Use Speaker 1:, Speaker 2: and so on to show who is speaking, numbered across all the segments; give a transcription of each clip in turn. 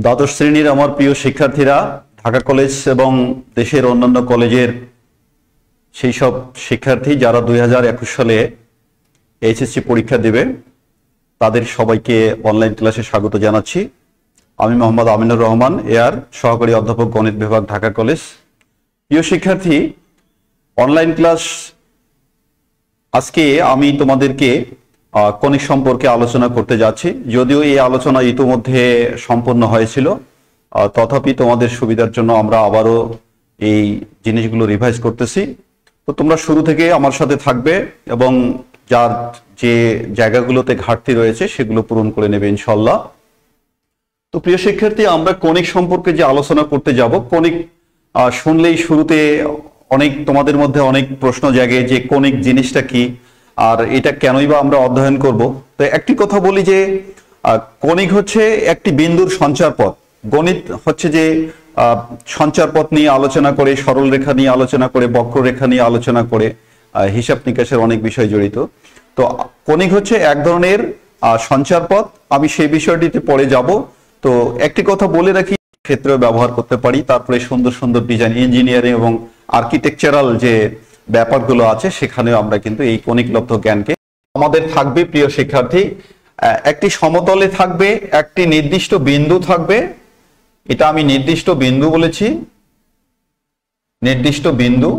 Speaker 1: দ্বাদশ শ্রেণীর আমার প্রিয় শিক্ষার্থীরা, ঢাকা কলেজ এবং দেশের অন্যান্য কলেজের সেই সব শিক্ষার্থী যারা 2021 সালে এইচএসসি পরীক্ষা দেবে, তাদের সবাইকে অনলাইন ক্লাসে স্বাগত জানাচ্ছি। আমি মোহাম্মদ আমিনুর রহমান, এআর, সহকারী অধ্যাপক, গণিত বিভাগ, ঢাকা কলেজ। প্রিয় শিক্ষার্থী, অনলাইন ক্লাস আজকে আমি তোমাদেরকে কণিক সম্পর্কে আলোচনা করতে যাচ্ছি। যদিও এই আলোচনা ইতিমধ্যে সম্পন্ন হয়েছিল, তথাপি তোমাদের সুবিধার জন্য আমরা আবারও এই জিনিসগুলো রিভাইজ করতেছি। তো তোমরা শুরু থেকে আমার সাথে থাকবে এবং যার যে জায়গাগুলোতে ঘাটতি রয়েছে সেগুলো পূরণ করে নেবে ইনশাল্লাহ। তো প্রিয় শিক্ষার্থী, আমরা কণিক সম্পর্কে যে আলোচনা করতে যাব, কণিক শুনলেই শুরুতে তোমাদের মধ্যে অনেক প্রশ্ন জাগে যে কণিক জিনিসটা কি আর এটা কেনই বা আমরা অধ্যয়ন করব। তো একটি কথা বলি যে কণিক হচ্ছে একটি বিন্দুর সঞ্চারপথ। গণিত হচ্ছে যে সঞ্চারপথ নিয়ে আলোচনা করে, সরল রেখা নিয়ে আলোচনা করে, বক্ররেখা নিয়ে আলোচনা করে, হিসাব নিকাশের অনেক বিষয় জড়িত। তো কণিক হচ্ছে এক ধরনের সঞ্চারপথ। আমি সেই বিষয়টিতে পরে যাব। তো একটি কথা বলে রাখি, ক্ষেত্রে ব্যবহার করতে পারি। তারপরে সুন্দর সুন্দর ডিজাইন, ইঞ্জিনিয়ারিং এবং আর্কিটেকচারাল যে ব্যাপারগুলো আছে সেখানেও আমরা কিন্তু এই কণিক লব্ধ জ্ঞানকে আমাদের থাকবে। প্রিয় শিক্ষার্থী, একটি সমতলে থাকবে একটি নির্দিষ্ট বিন্দু থাকবে। এটা আমি নির্দিষ্ট বিন্দু বলেছি, নির্দিষ্ট বিন্দু,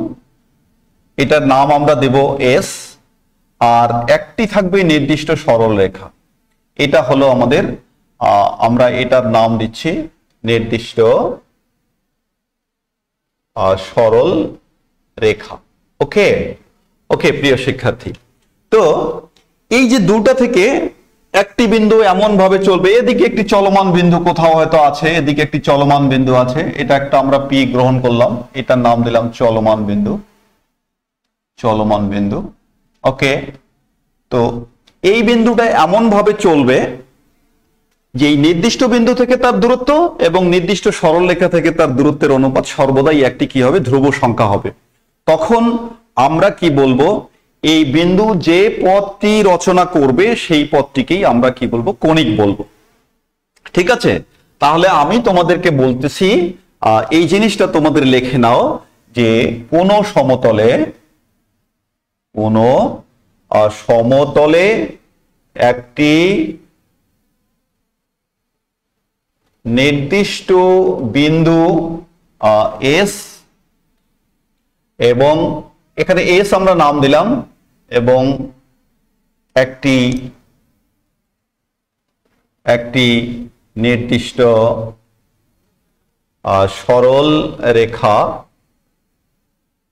Speaker 1: এটার নাম আমরা দেব এস। আর একটি থাকবে নির্দিষ্ট সরল রেখা, এটা হলো আমাদের আমরা এটার নাম দিচ্ছি নির্দিষ্ট সরল রেখা। ওকে ওকে প্রিয় শিক্ষার্থী, তো এই যে দুটা থেকে একটি বিন্দু এমন ভাবে চলবে, এদিকে একটি চলমান বিন্দু কোথাও হয়তো আছে, এদিকে একটি চলমান বিন্দু আছে, এটা একটা আমরা পি গ্রহণ করলাম, এটার নাম দিলাম চলমান বিন্দু, চলমান বিন্দু। ওকে, তো এই বিন্দুটা এমন ভাবে চলবে যে এই নির্দিষ্ট বিন্দু থেকে তার দূরত্ব এবং নির্দিষ্ট সরল রেখা থেকে তার দূরত্বের অনুপাত সর্বদাই একটি কি হবে, ধ্রুব সংখ্যা হবে। তখন আমরা কি বলবো, এই বিন্দু যে পথটি রচনা করবে সেই পথটিকেই আমরা কি বলবো, কণিক বলবো। ঠিক আছে, তাহলে আমি তোমাদেরকে বলতেছি, এই জিনিসটা তোমাদের লিখে নাও যে কোন সমতলে, কোন সমতলে একটি নির্দিষ্ট বিন্দু এস, এবং এখানে এস আমরা নাম দিলাম, এবং একটি নির্দিষ্ট সরল রেখা,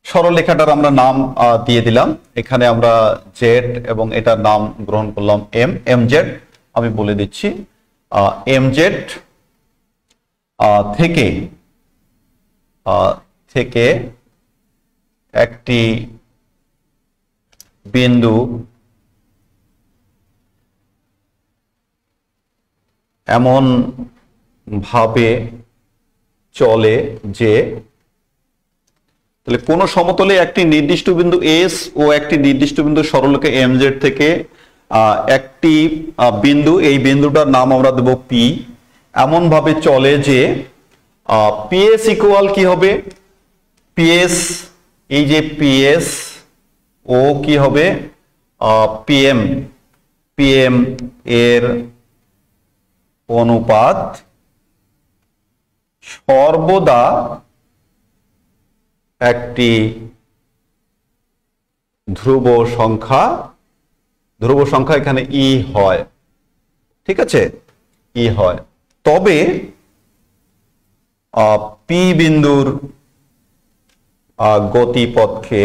Speaker 1: সরল রেখাটার আমরা নাম দিয়ে দিলাম, এখানে আমরা জেড এবং এটার নাম গ্রহণ করলাম এম, এম জেড। আমি বলে দিচ্ছি এম জেড থেকে একটি বিন্দু এমন ভাবে চলে যে, তাহলে কোন সমতলে একটি নির্দিষ্ট বিন্দু এস ও একটি নির্দিষ্ট বিন্দু সরলরেখা এম জেড থেকে একটি বিন্দু, এই বিন্দুটার নাম আমরা দেব পি, এমন ভাবে চলে যে পিএস ইকুয়াল কি হবে, পিএস, এই যে পিএস ও কি হবে, পিএম, পিএম এর অনুপাত সর্বদা একটি ধ্রুব সংখ্যা, ধ্রুব সংখ্যা এখানে ই হয়। ঠিক আছে, ই হয়। তবে পি বিন্দুর গতিপথকে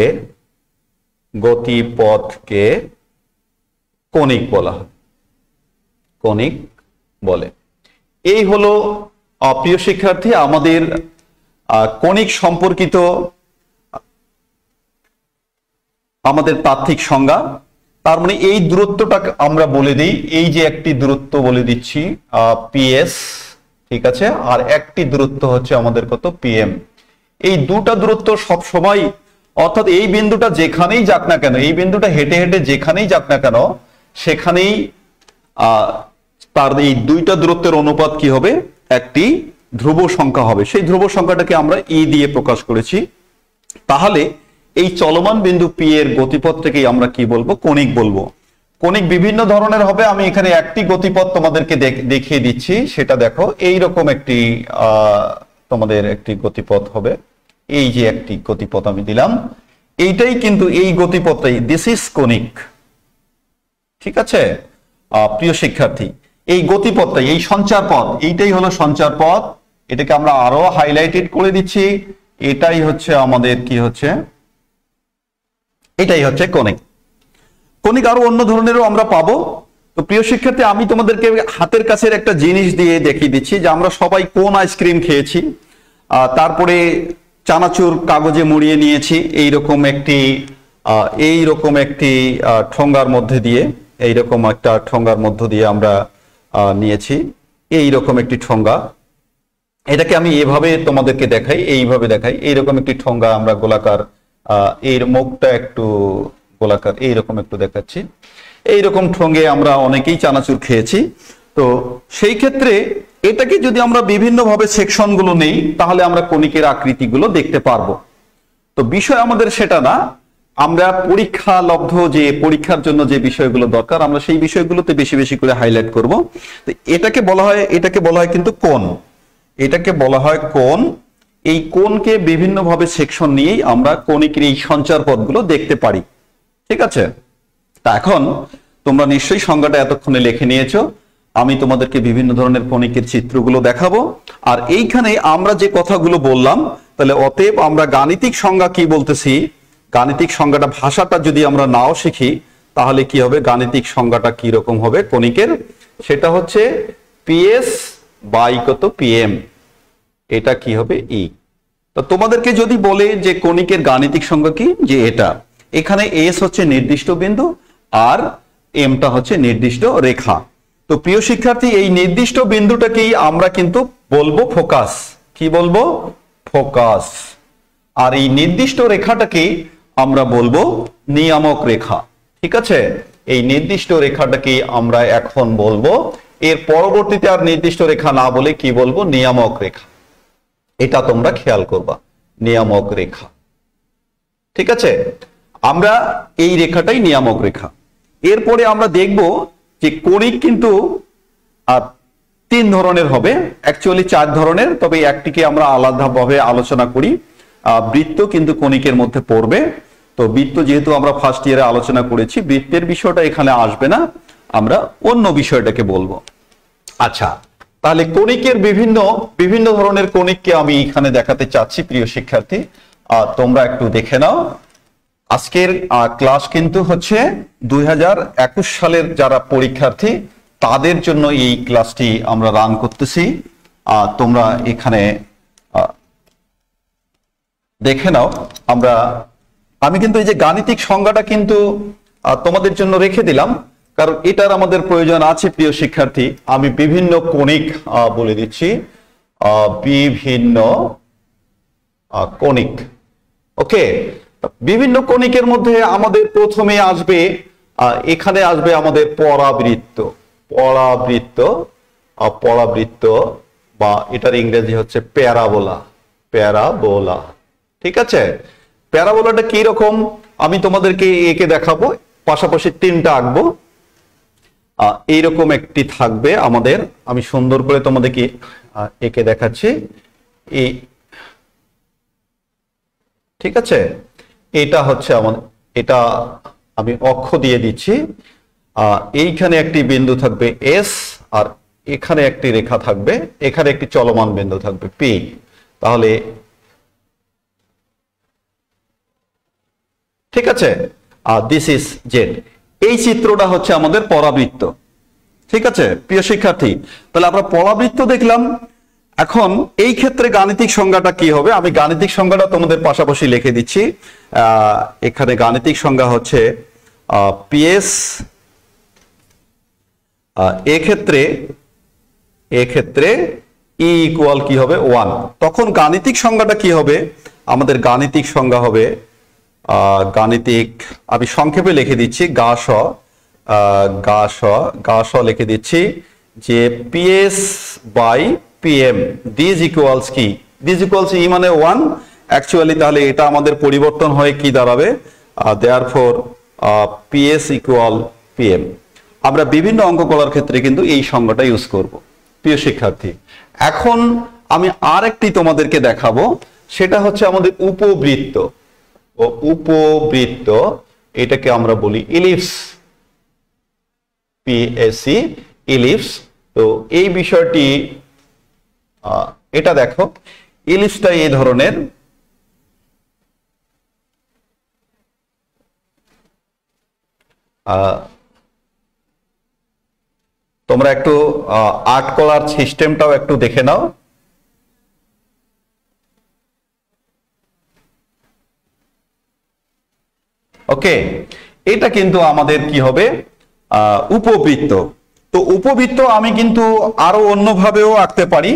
Speaker 1: কণিক বলা হয়, কণিক বলে। এই হলো প্রিয় শিক্ষার্থী আমাদের কণিক সম্পর্কিত আমাদের তাত্ত্বিক সংজ্ঞা। তার মানে এই দূরত্বটা আমরা বলে দিই, এই যে একটি দূরত্ব বলে দিচ্ছি পিএস, ঠিক আছে, আর একটি দূরত্ব হচ্ছে আমাদের কত, পিএম। এই দুটা দূরত্ব সব সময়, অর্থাৎ এই বিন্দুটা যেখানেই যাক না কেন, এই বিন্দুটা হেঁটে হেঁটে যেখানেই যাক না কেন, সেখানেই তার এই দুইটা দূরত্বের অনুপাত কি হবে, একটি ধ্রুব সংখ্যা হবে। সেই ধ্রুব সংখ্যাটাকে আমরা ই দিয়ে প্রকাশ করেছি। তাহলে এই চলমান বিন্দু পি এর গতিপথটাকে আমরা কি বলবো, কণিক বলবো। কণিক বিভিন্ন ধরনের হবে, আমি এখানে একটি গতিপথ তোমাদেরকে দেখিয়ে দিচ্ছি। সেটা দেখো, এইরকম একটি তোমাদের একটি গতিপথ হবে। এই যে একটি গতিপথ আমি দিলাম, এইটাই কিন্তু এই গতিপথটাই, দিস ইজ কণিক। ঠিক আছে প্রিয় শিক্ষার্থী, এই গতিপথটাই, এই সঞ্চার পথ, এইটাই হলো সঞ্চার পথ। এটাকে আমরা আরো হাইলাইটেড করে দিচ্ছি। এটাই হচ্ছে আমাদের কি হচ্ছে, এটাই হচ্ছে কণিক। কণিক আরো অন্য ধরনেরও আমরা পাবো। তো প্রিয় শিক্ষার্থী, আমি তোমাদেরকে হাতের কাছের একটা জিনিস দিয়ে দেখিয়ে দিচ্ছি যে আমরা সবাই কোন আইসক্রিম খেয়েছি, তারপরে চানাচুর কাগজে মুড়িয়ে নিয়েছি এইরকম একটি ঠোঙ্গার মধ্যে দিয়ে, এইরকম একটা ঠোঙ্গার মধ্য দিয়ে আমরা নিয়েছি এইরকম একটি ঠোঙ্গা। এটাকে আমি এভাবে তোমাদেরকে দেখাই, এইভাবে দেখাই। এইরকম একটি ঠোঙ্গা আমরা গোলাকার, এর মুখটা একটু গোলাকার, এইরকম একটু দেখাচ্ছি। এইরকম ঠোঙ্গে আমরা অনেকেই চানাচুর খেয়েছি। তো সেই ক্ষেত্রে এটাকে যদি আমরা বিভিন্নভাবে সেকশনগুলো নেই, তাহলে আমরা কণিকের আকৃতিগুলো দেখতে পারবো। তো বিষয় আমাদের সেটা না, আমরা পরীক্ষার জন্য যে বিষয়গুলো দরকার, আমরা সেই বিষয়গুলোতে বেশি বেশি করে হাইলাইট করব। তো এটাকে বলা হয় কিন্তু কোণ। এটাকে বলা হয় কোণ। এই কোণকে বিভিন্নভাবে সেকশন নিয়েই আমরা কণিকের এই সঞ্চার পথগুলো দেখতে পারি। ঠিক আছে, তা এখন তোমরা নিশ্চয়ই সংজ্ঞাটা এতক্ষণে লিখে নিয়েছো। আমি তোমাদেরকে বিভিন্ন ধরনের কণিকের চিত্রগুলো দেখাবো। আর এইখানে আমরা যে কথাগুলো বললাম, তাহলে অতএব আমরা গাণিতিক সংজ্ঞা কি বলতেছি, গাণিতিক সংজ্ঞাটা ভাষাটা যদি আমরা নাও শিখি, তাহলে কি হবে, গাণিতিক সংজ্ঞাটা কি রকম হবে কণিকের, সেটা হচ্ছে পিএস বাই কত পিএম, এটা কি হবে ই। তো তোমাদেরকে যদি বলে যে কণিকের গাণিতিক সংজ্ঞা কি, যে এটা, এখানে এস হচ্ছে নির্দিষ্ট বিন্দু আর এমটা হচ্ছে নির্দিষ্ট রেখা। তো প্রিয় শিক্ষার্থী, এই নির্দিষ্ট বিন্দুটাকেই আমরা কিন্তু বলবো ফোকাস। কি বলবো, ফোকাস। আর এই নির্দিষ্ট রেখাটাকে আমরা বলবো নিয়ামক রেখা। ঠিক আছে, এই নির্দিষ্ট রেখাটাকে আমরা এখন বলবো, এর পরবর্তীতে আর নির্দিষ্ট রেখা না বলে কি বলবো, নিয়ামক রেখা। এটা তোমরা খেয়াল করবা, নিয়ামক রেখা। ঠিক আছে, আমরা এই রেখাটাই নিয়ামক রেখা। এরপরে আমরা দেখব যে কণিক কিন্তু তিন ধরনের হবে, অ্যাকচুয়ালি চার ধরনের, তবে একটিকে আমরা আলাদাভাবে আলোচনা করি। বৃত্ত কিন্তু কণিকের মধ্যে পড়বে। তো বৃত্ত যেহেতু আমরা ফার্স্ট ইয়ারে আলোচনা করেছি, বৃত্তের বিষয়টা এখানে আসবে না, আমরা অন্য বিষয়টাকে বলবো। আচ্ছা, তাহলে কণিকের বিভিন্ন ধরনের কণিককে আমি এখানে দেখাতে চাচ্ছি। প্রিয় শিক্ষার্থী, তোমরা একটু দেখে নাও। আজকের ক্লাস কিন্তু হচ্ছে 2021 সালের যারা পরীক্ষার্থী, তাদের জন্য এই ক্লাসটি আমরা রান করতেছি। তোমরা এখানে দেখে নাও। আমি কিন্তু এই যে গাণিতিক সংজ্ঞাটা কিন্তু তোমাদের জন্য রেখে দিলাম, কারণ এটার আমাদের প্রয়োজন আছে। প্রিয় শিক্ষার্থী, আমি বিভিন্ন কণিক বলে দিচ্ছি, বিভিন্ন কণিক। ওকে, বিভিন্ন কণিকের মধ্যে আমাদের প্রথমে আসবে, এখানে আসবে আমাদের পরাবৃত্ত। পরাবৃত্ত বা এটার ইংরেজি হচ্ছে প্যারাবোলা। ঠিক আছে, প্যারাবোলাটা কি রকম আমি তোমাদেরকে একে দেখাবো, পাশাপাশি তিনটা আঁকবো। এইরকম একটি থাকবে আমাদের, আমি সুন্দর করে তোমাদেরকে একে দেখাচ্ছি। ঠিক আছে, এটা হচ্ছে আমাদের, এটা আমি অক্ষ দিয়ে দিচ্ছি। এইখানে একটি বিন্দু থাকবে এস, আর এখানে একটি রেখা থাকবে, এখানে একটি চলমান বিন্দু থাকবে পি। তাহলে ঠিক আছে, দিস ইজ জেড। এই চিত্রটা হচ্ছে আমাদের পরাবৃত্ত। ঠিক আছে প্রিয় শিক্ষার্থী, তাহলে আমরা পরাবৃত্ত দেখলাম। এখন এই ক্ষেত্রে গাণিতিক সংজ্ঞাটা কি হবে, আমি গাণিতিক সংজ্ঞাটা তোমাদের পাশাপাশি লিখে দিচ্ছি। এখানে গাণিতিক সংজ্ঞা হচ্ছে পিএস, এক্ষেত্রে ই ইকুয়াল কি হবে 1। তখন গাণিতিক সংজ্ঞাটা কি হবে, আমাদের গাণিতিক সংজ্ঞা হবে, আমি সংক্ষেপে লিখে দিচ্ছি, গা স লিখে দিচ্ছি, যে PS by PM this equals কি, দিস ইকুয়ালস ই মানে 1, অ্যাকচুয়ালি তাহলে এটা আমাদের পরিবর্তন হয়ে কি দাঁড়াবে, দেয়ারফর পিএস ইকুয়াল পিএম। আমরা বিভিন্ন অঙ্ক করার ক্ষেত্রে কিন্তু এই সংজ্ঞাটা ইউজ করব। প্রিয় শিক্ষার্থী, এখন আমি আরেকটি তোমাদেরকে দেখাবো, সেটা হচ্ছে আমাদের উপবৃত্ত। ও উপবৃত্ত, এটাকে আমরা বলি ইলিপস, পিএসি ইলিপস। তো এই বিষয়টি এটা দেখো, ইলিপসটা এই ধরনের, তোমরা একটু আর্ট করার সিস্টেমটাও একটু দেখে নাও। ওকে, এটা কিন্তু আমাদের কি হবে, উপবৃত্ত। তো উপবৃত্ত আমি কিন্তু আরো অন্যভাবেও আঁকতে পারি।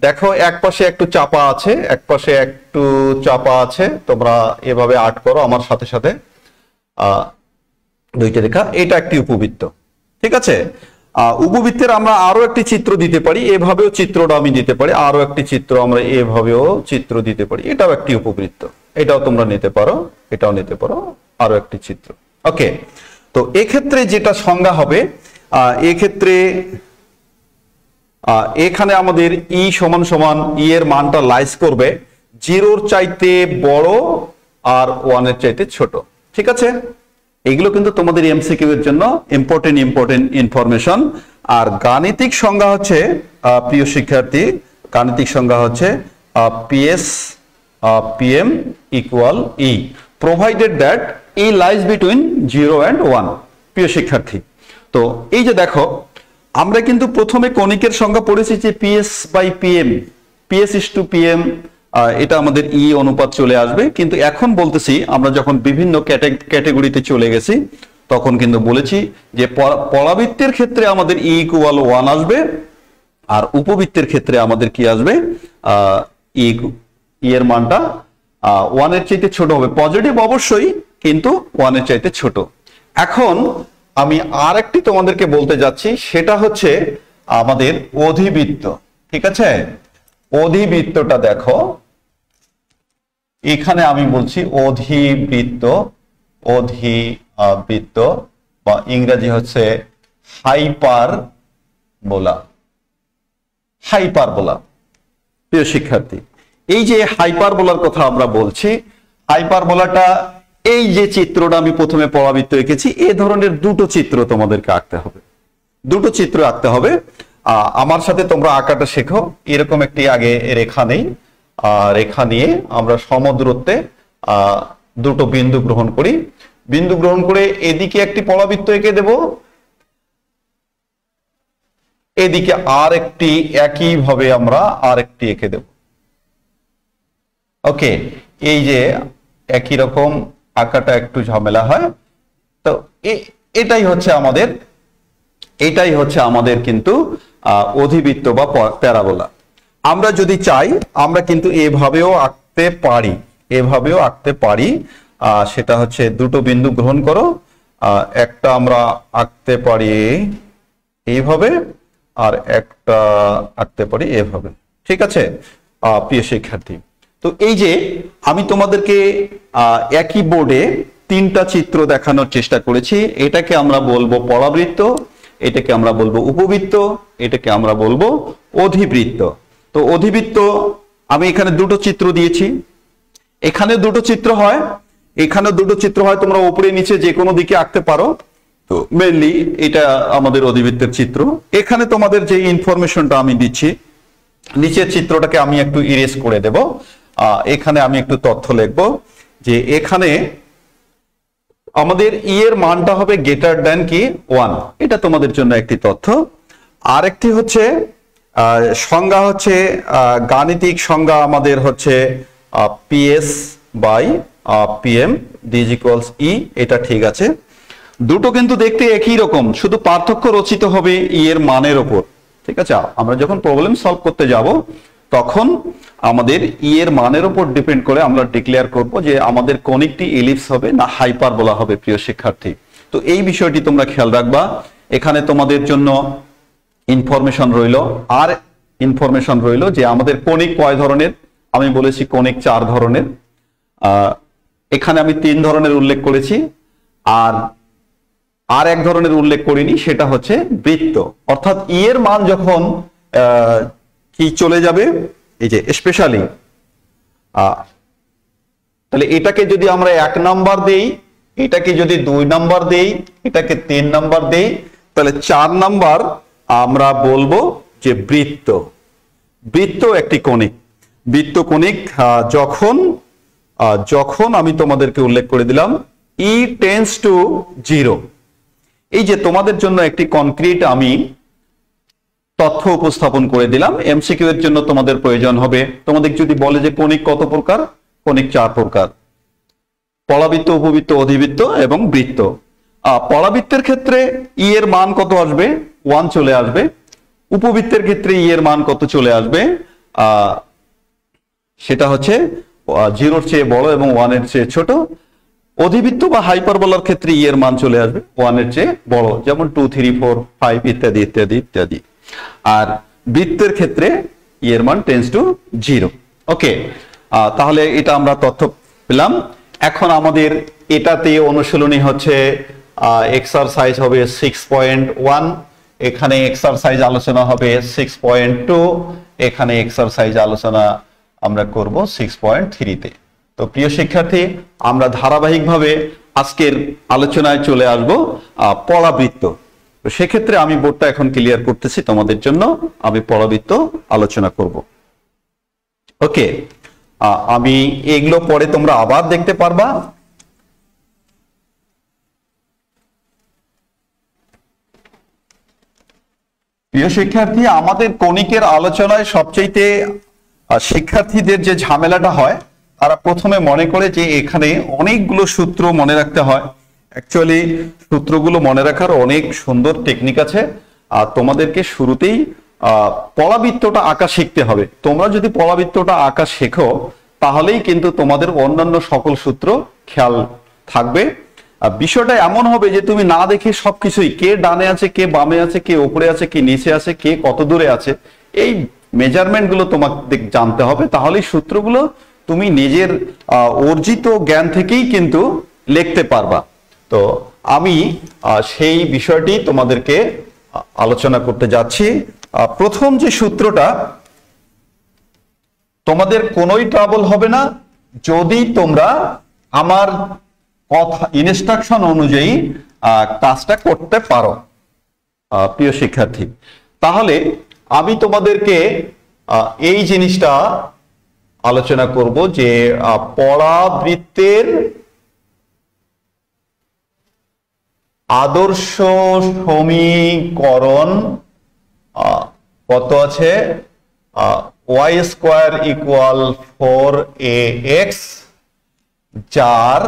Speaker 1: দেখো এক পাশে একটু চাপা আছে, এক পাশে একটু চাপা আছে, তোমরা এভাবে আর্ট করো আমার সাথে সাথে, দুইটা রেখা, এটা একটি উপবৃত্ত। ঠিক আছে, উপবৃত্তের আমরা আরো একটি চিত্র দিতে পারি, এভাবেও চিত্রটা আমি দিতে পারি, আরো একটি চিত্র আমরা এভাবেও চিত্র দিতে পারি, এটাও একটি উপবৃত্ত, এটাও তোমরা নিতে পারো, এটাও নিতে পারো, আরো একটি চিত্র। ওকে, তো এক্ষেত্রে যেটা সংজ্ঞা হবে, এক্ষেত্রে এখানে আমাদের ই সমান সমান ই এর মানটা লাইজ করবে 0-র চাইতে বড় আর 1-এর চাইতে ছোট। ঠিক আছে, এগুলো কিন্তু তোমাদের এমসিকিউ এর জন্য ইম্পর্টেন্ট ইনফরমেশন। আর গাণিতিক সংজ্ঞা হচ্ছে, প্রিয় শিক্ষার্থী, গাণিতিক সংজ্ঞা হচ্ছে PS PM equal E, provided that E lies between 0 and 1। প্রিয় শিক্ষার্থী, তো এই যে দেখো, আমরা কিন্তু প্রথমে কণিকের সংজ্ঞা পড়েছি যে PS by PM, PS is to PM, এটা আমাদের ই অনুপাত চলে আসবে। কিন্তু এখন বলতেছি, আমরা যখন বিভিন্ন ক্যাটাগরিতে চলে গেছি, তখন কিন্তু বলেছি যে পরাবৃত্তের ক্ষেত্রে আমাদের ই ইকুয়াল 1 আসবে, আর উপবৃত্তের ক্ষেত্রে আমাদের কি আসবে, ই এর মানটা 1-এর চাইতে ছোট হবে। পজিটিভ অবশ্যই, কিন্তু 1-এর চাইতে ছোট। এখন আমি আরেকটি তোমাদেরকে বলতে যাচ্ছি, সেটা হচ্ছে আমাদের অধিবৃত্ত। ঠিক আছে, অধিবৃত্তটা দেখো, এখানে আমি বলছি অধিবৃত্ত, অধিবৃত্ত বা ইংরেজি হচ্ছে হাইপারবোলা, হাইপারবোলা। প্রিয় শিক্ষার্থী, এই যে হাইপারবোলার কথা আমরা বলছি, হাইপারবোলাটা, এই যে চিত্রটা আমি প্রথমে পরাবৃত্ত এঁকেছি, এই ধরনের দুটো চিত্র তোমাদেরকে আঁকতে হবে, দুটো চিত্র আঁকতে হবে। আমার সাথে তোমরা আঁকাটা শেখো। এরকম একটি আগে রেখা নেই, রেখা নিয়ে আমরা সমদূরত্বে দুটো বিন্দু গ্রহণ করি, বিন্দু গ্রহণ করে এদিকে একটি পরাবৃত্ত এঁকে দেব, এদিকে আর একটি একইভাবে আমরা আরেকটি এঁকে দেব। ওকে, এই যে একই রকম আঁকাটা একটু ঝামেলা হয়, তো এটাই হচ্ছে আমাদের কিন্তু অধিবৃত্ত বা প্যারাবোলা। আমরা যদি চাই, আমরা কিন্তু এভাবেও আঁকতে পারি, এভাবেও আঁকতে পারি। সেটা হচ্ছে দুটো বিন্দু গ্রহণ করো, একটা আমরা আঁকতে পারি এইভাবে, আর একটা আঁকতে পারি এভাবে। ঠিক আছে, প্রিয় শিক্ষার্থী, তো এই যে আমি তোমাদেরকে একই বোর্ডে তিনটা চিত্র দেখানোর চেষ্টা করেছি। এটাকে আমরা বলবো পরাবৃত্ত, এটাকে আমরা বলবো উপবৃত্ত, এটাকে আমরা বলবো অধিবৃত্ত। তো অধিবৃত্ত আমি এখানে দুটো চিত্র দিয়েছি, এখানে দুটো চিত্র হয়, এখানে দুটো চিত্র হয়, তোমরা উপরে নিচে যে কোনো দিকে আঁকতে পারো। তো মেইনলি এটা আমাদের অধিবৃত্তের চিত্র। এখানে তোমাদের যে ইনফরমেশনটা আমি দিচ্ছি, নিচের চিত্রটাকে আমি একটু ইরেজ করে দেব, এখানে আমি একটু তথ্য লিখবো যে এখানে আমাদের ই এর মানটা হবে গ্রেটার দ্যান কি 1, এটা তোমাদের জন্য একটি তথ্য। আরেকটি হচ্ছে সংজ্ঞা হচ্ছে, গাণিতিক সংজ্ঞা আমাদের হচ্ছে PS by PM this equals E, এটা ঠিক আছে। দুটো কিন্তু দেখতে একই রকম, শুধু পার্থক্য রচিত হবে ই এর মানের উপর। ঠিক আছে, আমরা যখন প্রবলেম সলভ করতে যাব, তখন আমাদের ই এর মানের উপর ডিপেন্ড করে আমরা ডিক্লেয়ার করব যে আমাদের কনিকটি ইলিপস হবে না হাইপারবোলা হবে। প্রিয় শিক্ষার্থী, তো এই বিষয়টি তোমরা খেয়াল রাখবা। এখানে তোমাদের জন্য ইনফরমেশন রইল, আর ইনফরমেশন রইল যে আমাদের কণিক কয় ধরনের। আমি বলেছি কণিক 4 ধরনের, এখানে আমি 3 ধরনের উল্লেখ করেছি, আর এক ধরনের উল্লেখ করিনি, সেটা হচ্ছে বৃত্ত। অর্থাৎ ই এর মান যখন কি চলে যাবে, এই যে স্পেশালি, তাহলে এটাকে যদি আমরা 1 নাম্বার দেই, এটাকে যদি 2 নাম্বার দেই, এটাকে 3 নাম্বার দেই, তাহলে 4 নাম্বার আমরা বলবো যে বৃত্ত। বৃত্ত একটি কণিক, বৃত্ত কণিক যখন আমি তোমাদেরকে উল্লেখ করে দিলাম ই টেন্স টু 0। এই যে তোমাদের জন্য একটি কনক্রিট আমি তথ্য উপস্থাপন করে দিলাম, এমসিকিউ এর জন্য তোমাদের প্রয়োজন হবে। তোমাদের যদি বলে যে কণিক কত প্রকার, কণিক 4 প্রকার: পলাবৃত্ত, উপবৃত্ত, অধিবৃত্ত এবং বৃত্ত। পলাবৃত্তের ক্ষেত্রে ই এর মান কত আসবে? 1 চলে আসবে। উপবৃত্তের ক্ষেত্রে ই এর মান কত চলে আসবে? সেটা হচ্ছে 0-র চেয়ে বড় এবং 1-এর চেয়ে ছোট। অধিবৃত্ত বা হাইপারবোলার ক্ষেত্রে ই এর মান চলে আসবে 1-এর চেয়ে বড়, যেমন 2, 3, 4, 5 ইত্যাদি ইত্যাদি ইত্যাদি। আর বৃত্তের ক্ষেত্রে ই এর মান টেন্স টু 0। ওকে, তাহলে এটা আমরা তথ্য পেলাম। এখন আমাদের এটাতে অনুশীলনী হচ্ছে এক্সারসাইজ হবে 6.1, এখানে এক্সারসাইজ আলোচনা হবে 6.2, এখানে এক্সারসাইজ আলোচনা আমরা করব 6.3-তে। তো প্রিয় শিক্ষার্থী, আমরা ধারাবাহিকভাবে আজকের আলোচনায় চলে আসব পলাবৃত্ত। তো সেক্ষেত্রে আমি বোর্ডটা এখন ক্লিয়ার করতেছি তোমাদের জন্য, আমি পলাবৃত্ত আলোচনা করব। ওকে, আমি এগুলো পরে তোমরা আবার দেখতে পারবা। প্রিয় শিক্ষার্থী, আমাদের কণিকের আলোচনায় সবচেয়ে শিক্ষার্থীদের যে ঝামেলাটা হয়, তারা প্রথমে মনে করে যে এখানে অনেকগুলো সূত্র মনে রাখতে হয়। অ্যাকচুয়ালি সূত্রগুলো মনে রাখার অনেক সুন্দর টেকনিক আছে, আর তোমাদেরকে শুরুতেই পলাবৃত্তটা আঁকা শিখতে হবে। তোমরা যদি পলাবৃত্তটা আঁকা শেখো, তাহলেই কিন্তু তোমাদের অন্যান্য সকল সূত্র খেয়াল থাকবে। বিষয়টা এমন হবে যে তুমি না দেখে সবকিছুই, কে ডানে আছে, কে বামে আছে, কে উপরে আছে, কে নিচে আছে, কে কত দূরে আছে, এই মেজারমেন্ট গুলো তোমাকে জানতে হবে। তাহলেই সূত্রগুলো তুমি নিজের অর্জিত জ্ঞান থেকেই কিন্তু লিখতে পারবা। তো আমি সেই বিষয়টি তোমাদেরকে আলোচনা করতে যাচ্ছি। প্রথম যে সূত্রটা, তোমাদের কোনোই ট্রাবল হবে না যদি তোমরা আমার কথা ইনস্ট্রাকশন অনুযায়ী কাজটা করতে পারো। প্রিয় শিক্ষার্থী, তাহলে আমি তোমাদেরকে এই জিনিসটা আলোচনা করব যে পলাবৃত্তের আদর্শ সমীকরণ কত আছে? y স্কয়ার ইকুয়াল 4ax, যার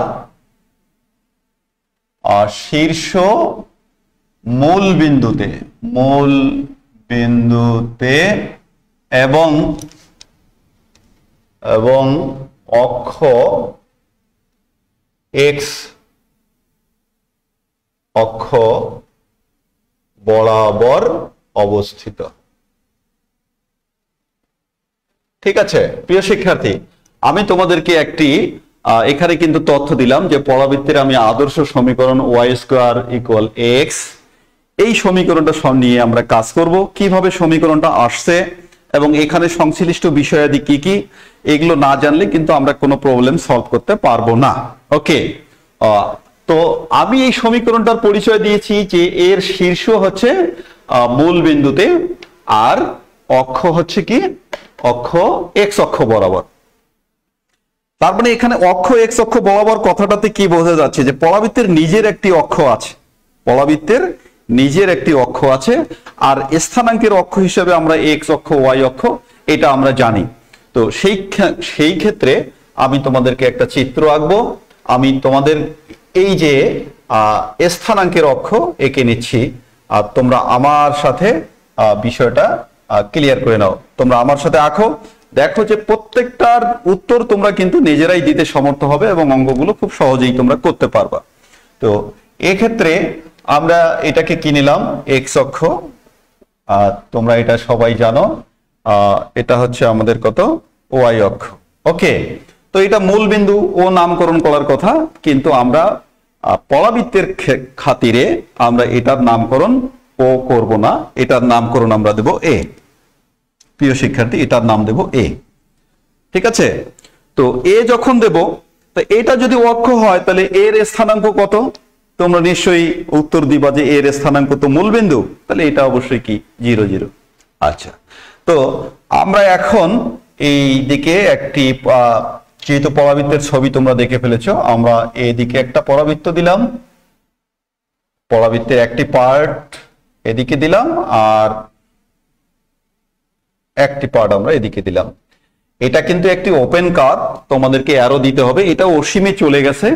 Speaker 1: শীর্ষ মূল বিন্দুতে এবং অক্ষ x অক্ষ বরাবর অবস্থিত। ঠিক আছে প্রিয় শিক্ষার্থী, আমি তোমাদেরকে একটি এখানে কিন্তু তথ্য দিলাম যে পলাবৃত্তের আমি আদর্শ সমীকরণ y স্কয়ার ইকুয়াল x, এই সমীকরণটা নিয়ে আমরা কাজ করব। কিভাবে সমীকরণটা আসছে এবং এখানে সংশ্লিষ্ট বিষয়াদি কি কি, এগুলো না জানলে কিন্তু আমরা কোনো প্রবলেম সলভ করতে পারবো না। ওকে, তো আমি এই সমীকরণটার পরিচয় দিয়েছি যে এর শীর্ষ হচ্ছে মূল বিন্দুতে, আর অক্ষ হচ্ছে কি, অক্ষ x অক্ষ বরাবর। তার মানে এখানে অক্ষ x অক্ষ বরাবর কথাটাতে কি বোঝা যাচ্ছে? যে পলাবৃত্তের নিজের একটি অক্ষ আছে, পলাবৃত্তের নিজের একটি অক্ষ আছে, আর স্থানাঙ্কের অক্ষ হিসেবে আমরা x অক্ষ y অক্ষ এটা আমরা জানি। তো সেই ক্ষেত্রে আমি তোমাদেরকে একটা চিত্র আঁকবো। আমি তোমাদের এই যে স্থানাঙ্কের অক্ষ এঁকে নিচ্ছি, আর তোমরা আমার সাথে বিষয়টা ক্লিয়ার করে নাও। তোমরা আমার সাথে আঁকো, দেখো যে প্রত্যেকটার উত্তর তোমরা কিন্তু নিজেরাই দিতে সমর্থ হবে এবং অঙ্কগুলো খুব সহজেই তোমরা করতে পারবা। তো এক্ষেত্রে আমরা এটাকে কি নিলাম? x অক্ষ, তোমরা এটা সবাই জানো, এটা হচ্ছে আমাদের কত ওয়াই অক্ষ। ওকে, তো এটা মূল বিন্দু ও নামকরণ করার কথা, কিন্তু আমরা পরাবৃত্তের খাতিরে আমরা এটার নামকরণ ও করব না, এটার নামকরণ আমরা দেব এ। প্রিয় শিক্ষার্থী, এটার নাম দেব এ। ঠিক আছে, তো এ যখন দেব, তো এটা যদি অক্ষ হয় তাহলে এর স্থানাঙ্ক কত? তোমরা নিশ্চয়ই উত্তর দিবা যে এর স্থানাঙ্ক তো মূল বিন্দু, তাহলে এটা অবশ্যই কি 0 0। আচ্ছা, তো আমরা এখন এই দিকে একটি যেহেতু পরাবৃত্তের ছবি তোমরা দেখে ফেলেছো, আমরা এদিকে একটা পরাবৃত্ত দিলাম, পরাবৃত্তের একটি পার্ট এদিকে দিলাম আর একটি পার্ট আমরা এদিকে দিলাম। এটা কিন্তু একটি ওপেন কার্ভ, তোমাদেরকে অ্যারো দিতে হবে, এটা অসীমে চলে গেছে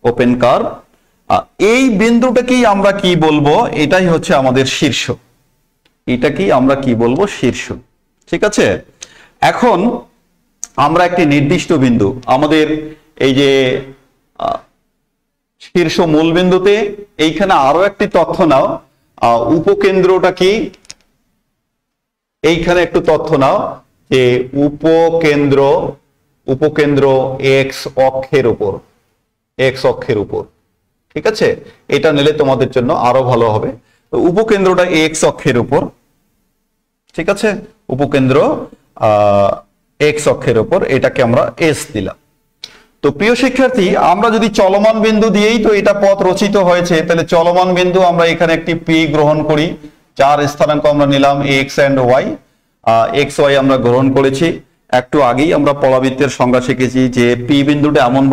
Speaker 1: ওপেন কার্ভ। এই বিন্দুটাকেই আমরা কি বলবো? এটাই হচ্ছে আমাদের শীর্ষ। এটাকেই আমরা কি বলবো? শীর্ষ। ঠিক আছে, এখন আমরা একটি নির্দিষ্ট বিন্দু, আমাদের এই যে শীর্ষ মূল বিন্দুতে এইখানে আরো একটি তথ্য নাও, উপকেন্দ্রটা কি? এইখানে একটু তথ্য নাও যে উপকেন্দ্র এক্স অক্ষের উপর, এক্স অক্ষের উপর। ঠিক আছে, এটা নিলে তোমাদের জন্য আরো ভালো হবে। উপকেন্দ্রটা এক্স অক্ষের উপর, ঠিক আছে, উপকেন্দ্র এক্স অক্ষের উপর, এটাকে আমরা এস দিলাম। তো প্রিয় শিক্ষার্থী, আমরা যদি চলমান বিন্দু দিয়েই তো এটা পথ রচিত হয়েছে, তাহলে চলমান বিন্দু আমরা এখানে একটি পি গ্রহণ করি, যার স্থানাঙ্ক আমরা নিলাম X and Y. X Y আমরা গ্রহণ করেছি। একটু আগেই আমরা পরাবৃত্তের সংজ্ঞা শিখেছি যে পি বিন্দুটা এমন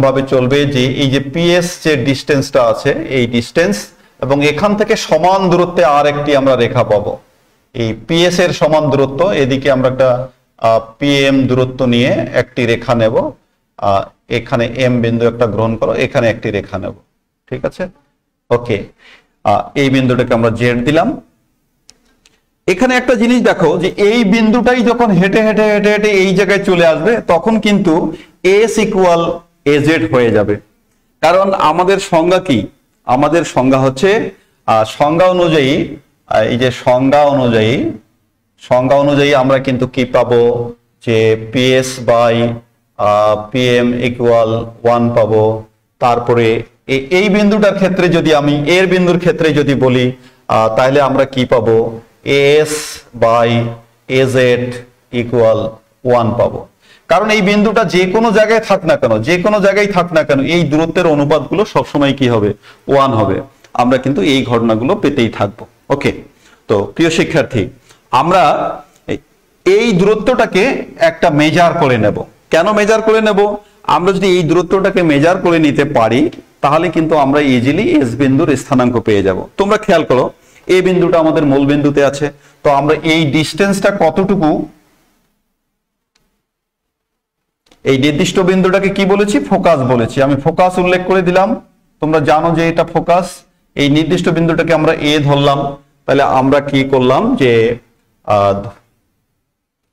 Speaker 1: ভাবে চলবে যে এই যে পিএস যে ডিস্টেন্সটা আছে, এই ডিস্টেন্স এবং এখান থেকে সমান দূরত্বে আর একটি আমরা রেখা পাবো। এই পিএস এর সমান দূরত্ব, এদিকে আমরা একটা পিএম দূরত্ব নিয়ে একটি রেখা নেব, এখানে এম বিন্দু একটা গ্রহণ করো, এখানে একটি রেখা নেব। ঠিক আছে, ওকে, এই বিন্দুটাকে আমরা জেড দিলাম। এখানে একটা জিনিস দেখো যে এই বিন্দুটাই যখন হেঁটে হেঁটে হেঁটে হেঁটে এই জায়গায় চলে আসবে, তখন কিন্তু এস ইকুয়াল এজেড হয়ে যাবে। কারণ আমাদের সংজ্ঞা কি? আমাদের সংজ্ঞা হচ্ছে সংজ্ঞা অনুযায়ী, এই যে সংজ্ঞা অনুযায়ী আমরা কিন্তু কি পাবো যে পিএস বাই পিএম ইকুয়াল 1 পাবো। তারপরে এই বিন্দুটার ক্ষেত্রে যদি আমি এর বিন্দুর ক্ষেত্রে যদি বলি, তাহলে আমরা কি পাবো? এস বাই এজেড ইকুয়াল 1 পাবো। কারণ এই বিন্দুটা যে কোনো জায়গায় থাক না কেন, এই দূরত্বের অনুপাতগুলো সবসময় কি হবে? 1 হবে। আমরা কিন্তু এই ঘটনাগুলো পেতেই থাকবো। ওকে, তো প্রিয় শিক্ষার্থী, আমরা এই দূরত্বটাকে একটা মেজার করে নেব। কেন মেজার করে নেব? আমরা যদি এই দূরত্বটাকে মেজার করে নিতে পারি, তাহলে কিন্তু আমরা ইজিলি এস বিন্দুর স্থানাঙ্ক পেয়ে যাব। তোমরা খেয়াল করো, এই বিন্দুটা আমাদের মূল বিন্দুতে আছে, তো আমরা এই ডিস্টেন্সটা কতটুকু, এই নির্দিষ্ট বিন্দুটাকে কি বলেছি? ফোকাস বলেছি। আমি ফোকাস উল্লেখ করে দিলাম, তোমরা জানো যে এটা ফোকাস। এই নির্দিষ্ট বিন্দুটাকে আমরা এ ধরলাম, তাহলে আমরা কি করলাম যে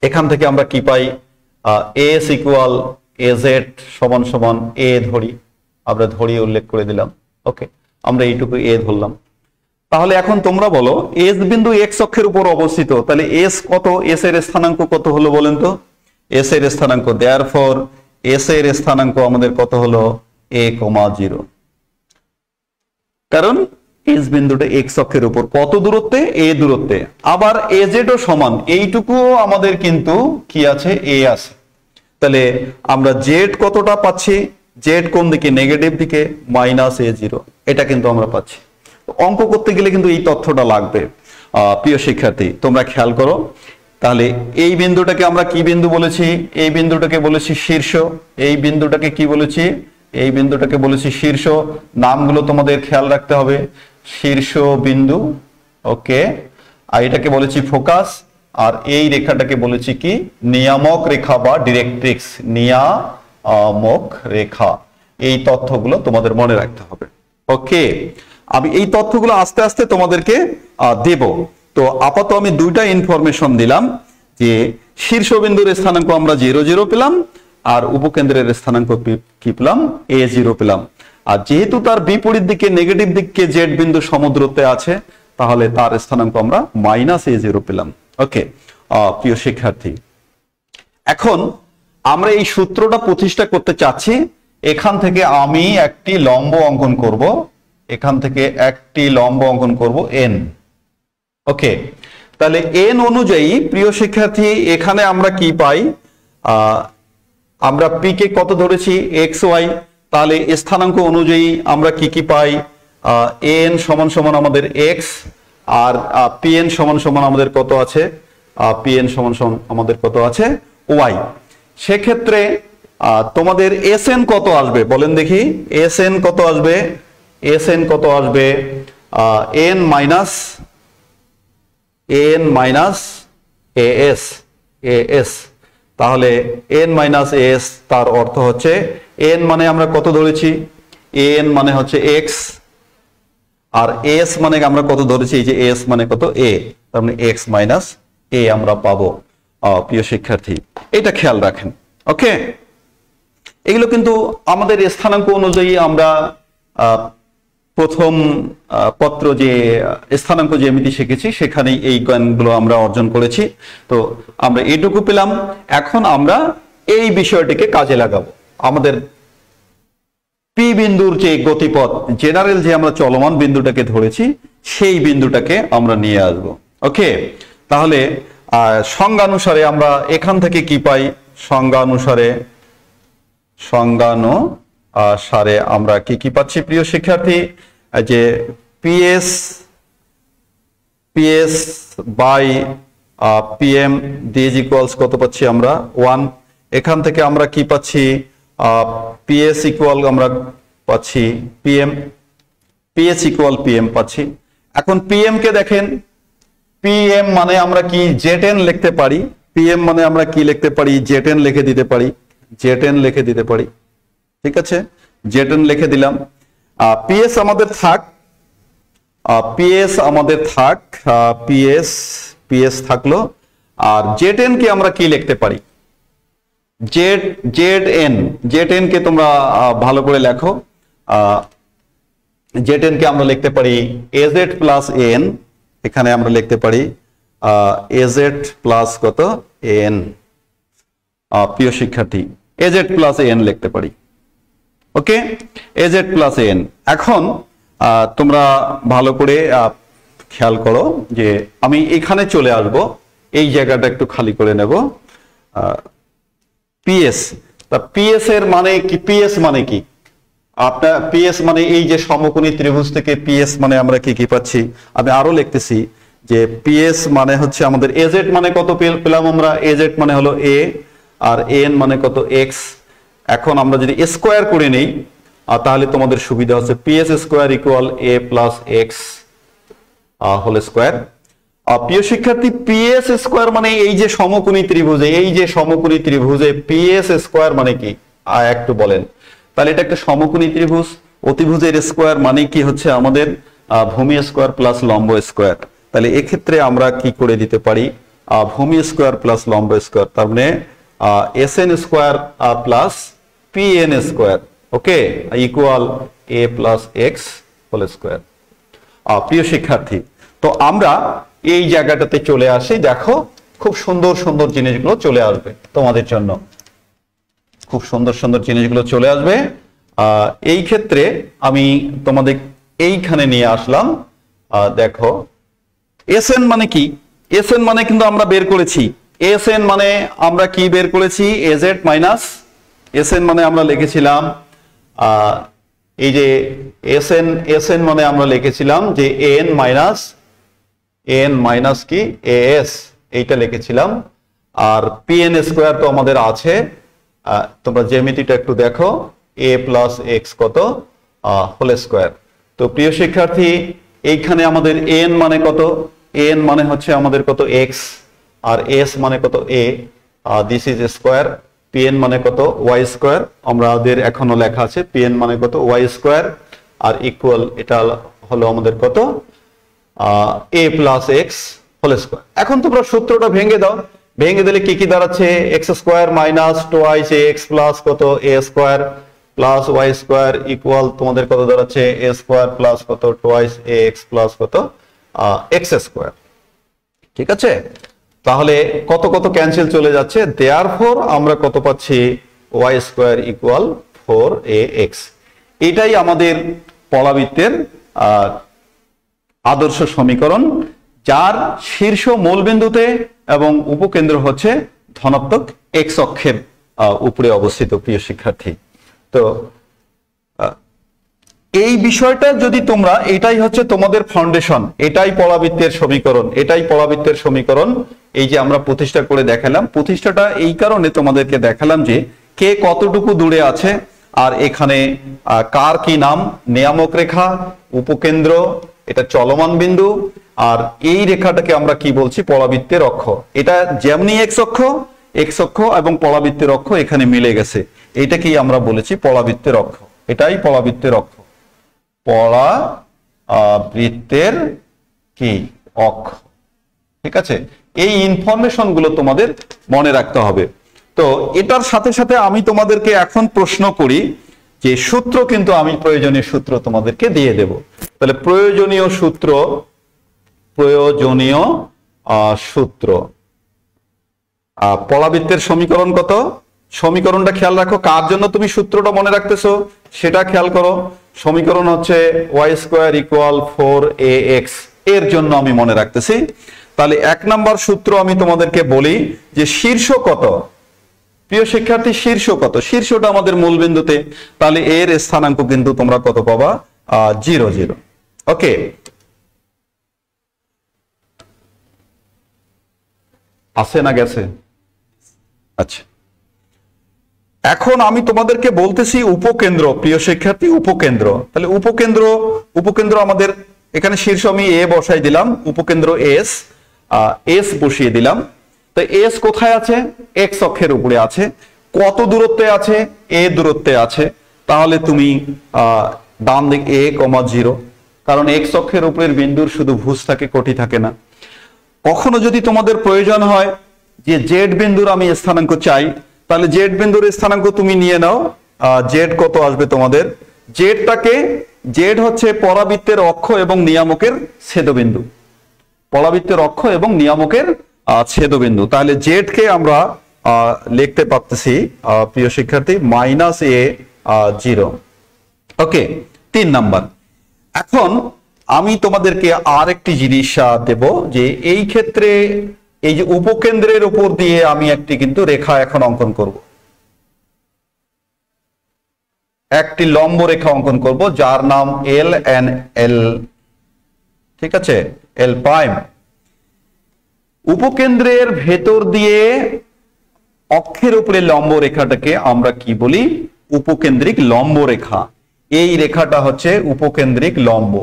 Speaker 1: এখান থেকে আমরা কি পাই? এস ইকুয়াল এজেড সমান সমান এ ধরি, আমরা ধরিয়ে উল্লেখ করে দিলাম। ওকে, আমরা এইটুকু এ ধরলাম। তাহলে এখন তোমরা বলো, এস বিন্দু এক্স অক্ষের উপর অবস্থিত, তাহলে এস কত? এস এর স্থানাঙ্ক কত হলো বলেন তো? এস এর স্থানাঙ্ক, দেয়ারফর এস এর স্থানাঙ্ক আমাদের কত হলো? a, 0। কারণ এস বিন্দুটা এক্স অক্ষের উপর কত দূরত্বে? এ দূরত্বে। আবার এজেড ও সমান, এইটুকুও আমাদের কিন্তু কি আছে? এ আছে। তাহলে আমরা জেড কতটা পাচ্ছি? জেড কোন দিকে? নেগেটিভ দিকে, -a0। এটা কিন্তু আমরা পাচ্ছি। অঙ্ক করতে গেলে কিন্তু এই তথ্যটা লাগবে। প্রিয় শিক্ষার্থী, তোমরা খেয়াল করো, তাহলে এই বিন্দুটাকে আমরা কি বিন্দু বলেছি? এই বিন্দুটাকে বলেছি শীর্ষ। এই বিন্দুটাকে কি বলেছি? এই বিন্দুটাকে বলেছি শীর্ষ। নামগুলো তোমাদের খেয়াল রাখতে হবে। শীর্ষ বিন্দু, ওকে, আর এটাকে বলেছি ফোকাস, আর এই রেখাটাকে বলেছি কি? নিয়ামক রেখা বা ডিরেক্ট্রিক্স, নিয়ামক রেখা। এই তথ্যগুলো তোমাদের মনে রাখতে হবে। ওকে, আমি এই তথ্যগুলো আস্তে আস্তে তোমাদেরকে দেব। তো আপাতত আমি দুইটা ইনফরমেশন দিলাম, যে শীর্ষবিন্দুর স্থানাঙ্ক আমরা 0 0 পেলাম, আর উপকেন্দ্রের স্থানাঙ্ক কি পেলাম? a0 পেলাম। আর যেহেতু তার বিপরীত দিকে, নেগেটিভ দিকে জেড বিন্দু সমদূরত্বে আছে, তাহলে তার স্থানাঙ্ক আমরা -a0 পেলাম। ওকে প্রিয় শিক্ষার্থী, এখন আমরা এই সূত্রটা প্রতিষ্ঠা করতে চাচ্ছি। এখান থেকে আমি একটি লম্ব অঙ্কন করব, এখান থেকে একটি লম্ব অঙ্কন করব n। ওকে, তাহলে n অনুযায়ী প্রিয় শিক্ষার্থী এখানে আমরা কি পাই, আমরা p কে কত ধরেছি xy, তাহলে স্থানাঙ্ক অনুযায়ী আমরা কি কি পাই, an সমান সমান আমাদের x, আর pn সমান সমান আমাদের কত আছে, pn সমান সমান আমাদের কত আছে y। সেক্ষেত্রে তোমাদের sn কত আসবে বলেন দেখি, sn কত আসবে, sn কত আসবে, n মাইনাস as, তাহলে n মাইনাস as তার অর্থ হচ্ছে n মানে আমরা কত ধরেছি, n মানে হচ্ছে x, আর s মানে আমরা কত ধরেছি, এই যে s মানে কত a, তার মানে x মাইনাস a আমরা পাবো। প্রিয় শিক্ষার্থী এটা খেয়াল রাখেন। ওকে, এগুলো কিন্তু আমাদের স্থানাঙ্ক অনুযায়ী আমরা প্রথম পত্র যে স্থানাঙ্ক জ্যামিতি শিখেছি সেখানেই এই জ্ঞানগুলো আমরা অর্জন করেছি। তো আমরা এইটুকু পেলাম। এখন আমরা এই বিষয়টিকে কাজে লাগাবো। আমাদের পি বিন্দুর যে গতিপথ, জেনারেল যে আমরা চলমান বিন্দুটাকে ধরেছি, সেই বিন্দুটাকে আমরা নিয়ে আসব। ওকে, তাহলে সংজ্ঞানুসারে আমরা এখান থেকে কি পাই, সংজ্ঞানুসারে আমরা কি কি পাচ্ছি প্রিয় শিক্ষার্থী, যে PS by PM this equals কত পাচ্ছি আমরা 1। এখান থেকে আমরা কি পাচ্ছি, PS ইকুয়াল আমরা পাচ্ছি PM, PS ইকুয়াল PM পাচ্ছি। এখন PM কে দেখেন, PM মানে আমরা কি Z10 লিখতে পারি, PM মানে আমরা কি লিখতে পারি, Z10 লিখে দিতে পারি, Z10 লিখে দিতে পারি। ঠিক আছে, Z10 লিখে দিলাম। PS আমাদের থাক, PS থাকলো। আর Z10 কে আমরা কি লিখতে পারি, Z10 কে তোমরা ভালো করে লেখো। Z10 কে আমরা লিখতে পারি AZ প্লাস AN, এখানে আমরা লিখতে পারি AZ প্লাস কত AN। প্রিয় শিক্ষার্থী AZ প্লাস AN লিখতে পারি। ওকে, AZ প্লাস AN। এখন তোমরা ভালো করে খেয়াল করো যে আমি এখানে চলে আসব, এই জায়গাটা একটু খালি করে নেব। PS, তা PS এর মানে কি, PS মানে কি আপনার, PS মানে এই যে সমকোণী ত্রিভুজ থেকে PS মানে আমরা কি কি পাচ্ছি, আমি আরো লিখতেছি যে PS মানে হচ্ছে আমাদের AZ মানে কত পেলাম আমরা, AZ মানে হলো A, আর AN মানে কত X। এখন আমরা যদি স্কয়ার করে নেই তাহলে তোমাদের সুবিধা হচ্ছে PS square equal A plus X whole square. প্রিয় শিক্ষার্থী PS স্কয়ার মানে এই যে সমকোণী ত্রিভুজে, এই যে সমকোণী ত্রিভুজে PS স্কয়ার মানে কি একটু বলেন। তাহলে এটা একটা সমকোণী ত্রিভুজ, অতিভুজের স্কয়ার মানে কি হচ্ছে আমাদের ভূমি স্কয়ার প্লাস লম্ব স্কয়ার। তাহলে এক্ষেত্রে আমরা কি করে দিতে পারি, ভূমি স্কয়ার প্লাস লম্ব স্কয়ার, তার মানে SN square plus PN square, okay, equal A plus X whole square. প্রিয় শিক্ষার্থী, তো আমরা এই জায়গাটাতে চলে আসি। দেখো খুব সুন্দর সুন্দর জিনিসগুলো চলে আসবে তোমাদের জন্য, খুব সুন্দর সুন্দর জিনিসগুলো চলে আসবে। এই ক্ষেত্রে আমি তোমাদের এইখানে নিয়ে আসলাম। দেখো SN মানে কি, SN মানে কিন্তু আমরা বের করেছি, SN মানে আমরা কি বের করেছি, AZ মাইনাস, SN মানে আমরা লিখেছিলাম এই যে SN মানে আমরা লিখেছিলাম যে N মাইনাস কি AS, এইটা লিখেছিলাম। আর PN স্কয়ার তো আমাদের আছে, তোমরা জ্যামিতিটা একটু দেখো, A প্লাস X কত হোল স্কয়ার। তো প্রিয় শিক্ষার্থী এইখানে আমাদের N মানে কত, N মানে হচ্ছে আমাদের কত X, আর S মানে কত A, this is square. PN মানে কত Y স্কয়ার, আমাদের এখনো লেখা আছে PN মানে কত Y স্কয়ার, আর ইকুয়াল এটা হলো আমাদের কত A plus X whole square. এখন তোমরা সূত্রটা ভেঙে দাও, ভেঙে দিলে কি কি দাঁড়াচ্ছে, X square minus twice X plus কত A square plus Y square equal তোমাদের কত দাঁড়াচ্ছে A স্কয়ার প্লাস কত টোয়াইস AX প্লাস কত এক্স স্কোয়ার। ঠিক আছে, তাহলে কত কত ক্যান্সেল চলে যাচ্ছে, দেয়ারফর আমরা কত পাচ্ছি, ওয়াই স্কোয়ার ইকুয়াল 4ax। এটাই আমাদের পরাবৃত্তের আদর্শ সমীকরণ, যার শীর্ষ মূলবিন্দুতে এবং উপকেন্দ্র হচ্ছে ধনাত্মক এক্স অক্ষের উপরে অবস্থিত। প্রিয় শিক্ষার্থী, তো এই বিষয়টা যদি তোমরা, এটাই হচ্ছে তোমাদের ফাউন্ডেশন, এটাই পরাবৃত্তের সমীকরণ, এটাই পরাবৃত্তের সমীকরণ। এই যে আমরা প্রতিষ্ঠা করে দেখালাম, প্রতিষ্ঠাটা এই কারণে তোমাদেরকে দেখালাম যে কে কতটুকু দূরে আছে, আর এখানে কার কি নাম, নিয়ামক রেখা, উপকেন্দ্র, এটা চলমান বিন্দু, আর এই রেখাটাকে আমরা কি বলছি, পরাবৃত্তের অক্ষ। এটা যেমনি এক্স অক্ষ এবং পরাবৃত্তের অক্ষ এখানে মিলে গেছে, এটাকেই আমরা বলেছি পরাবৃত্তের অক্ষ। এটাই পরাবৃত্তের অক্ষ, পরাবৃত্তের কি অক্ষ। ঠিক আছে, এই ইনফরমেশন গুলো তোমাদের মনে রাখতে হবে। তো এটার সাথে সাথে আমি তোমাদেরকে এখন প্রশ্ন করি যে সূত্র, কিন্তু আমি প্রয়োজনীয় সূত্র তোমাদেরকে দিয়ে দেব। তাহলে প্রয়োজনীয় সূত্র, পরাবৃত্তের সমীকরণ কত, সমীকরণটা খেয়াল রাখো, কার জন্য তুমি সূত্রটা মনে রাখতেছো সেটা খেয়াল করো। সমীকরণ হচ্ছে ওয়াই স্কোয়ার ইকুয়াল 4ax, এর জন্য আমি মনে রাখতেছি। তাহলে 1 নাম্বার সূত্র আমি তোমাদেরকে বলি যে শীর্ষ কত, প্রিয় শিক্ষার্থী, শীর্ষ কত, শীর্ষটা আমাদের মূলবিন্দুতে, তাহলে এর স্থানাঙ্ক কিন্তু তোমরা কত পাবা, 0 0। ওকে, আছে না গেছে? আচ্ছা, এখন আমি তোমাদেরকে বলতেছি উপকেন্দ্র। প্রিয় শিক্ষার্থী, উপকেন্দ্র, তাহলে উপকেন্দ্র আমাদের এখানে শীর্ষ আমি এ বসাই দিলাম, উপকেন্দ্র এস বসিয়ে দিলাম। তো এস কোথায় আছে, এক্স অক্ষের উপরে আছে। কত দূরত্বে আছে, এ দূরত্বে আছে। তাহলে তুমি ডান দিক a,0, কারণ এক্স অক্ষের উপরের বিন্দুর শুধু ভুজ থাকে, কোটি থাকে না। কখনো যদি তোমাদের প্রয়োজন হয় যে জেড বিন্দুর আমি স্থানাঙ্ক চাই, তাহলে জেড বিন্দুর স্থানাঙ্ক তুমি নিয়ে নাও। জেড কত আসবে তোমাদের, জেড হচ্ছে পরাবৃত্তের অক্ষ এবং নিয়ামকের ছেদবিন্দু, পরাবৃত্তের অক্ষ এবং নিয়ামকের ছেদবিন্দু। তাহলে জেড কে আমরা লিখতে পারতেছি, প্রিয় শিক্ষার্থী, -a0। ওকে, 3 নাম্বার। এখন আমি তোমাদেরকে আর একটি জিনিস দেব, যে এই ক্ষেত্রে এই যে উপকেন্দ্রের উপর দিয়ে আমি একটি কিন্তু রেখা এখন অঙ্কন করব, একটি লম্ব রেখা অঙ্কন করব, যার নাম L. ঠিক আছে, L প্রাইম। উপকেন্দ্রের ভেতর দিয়ে অক্ষের উপরে লম্ব রেখাটাকে আমরা কি বলি, উপকেন্দ্রিক লম্ব রেখা। এই রেখাটা হচ্ছে উপকেন্দ্রিক লম্ব,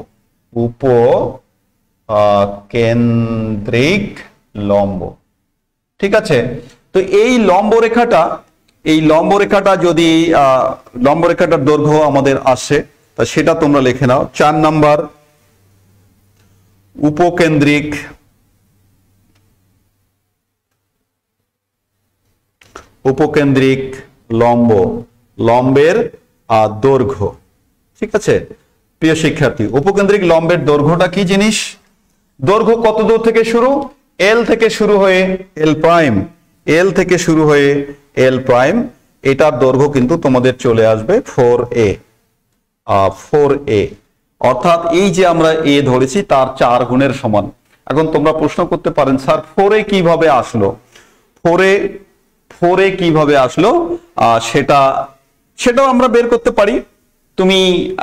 Speaker 1: উপকেন্দ্রিক লম্ব। ঠিক আছে, তো এই লম্ব রেখাটা যদি লম্ব রেখাটার দৈর্ঘ্য আমাদের আসে, তা সেটা তোমরা লিখে নাও। 4 নাম্বার, উপকেন্দ্রিক লম্বের দৈর্ঘ্য। ঠিক আছে, প্রিয় শিক্ষার্থী, উপকেন্দ্রিক লম্বের দৈর্ঘ্যটা কি জিনিস, দৈর্ঘ্য কত দূর থেকে শুরু, এল থেকে শুরু হয়ে এল প্রাইম, এটার দৈর্ঘ্য কিন্তু তোমাদের চলে আসবে 4a। অর্থাৎ এই যে আমরা এ ধরেছি তার 4 গুণের সমান। এখন তোমরা প্রশ্ন করতে পারেন, স্যার 4a কিভাবে আসলো, 4a কিভাবে আসলো, সেটাও আমরা বের করতে পারি। তুমি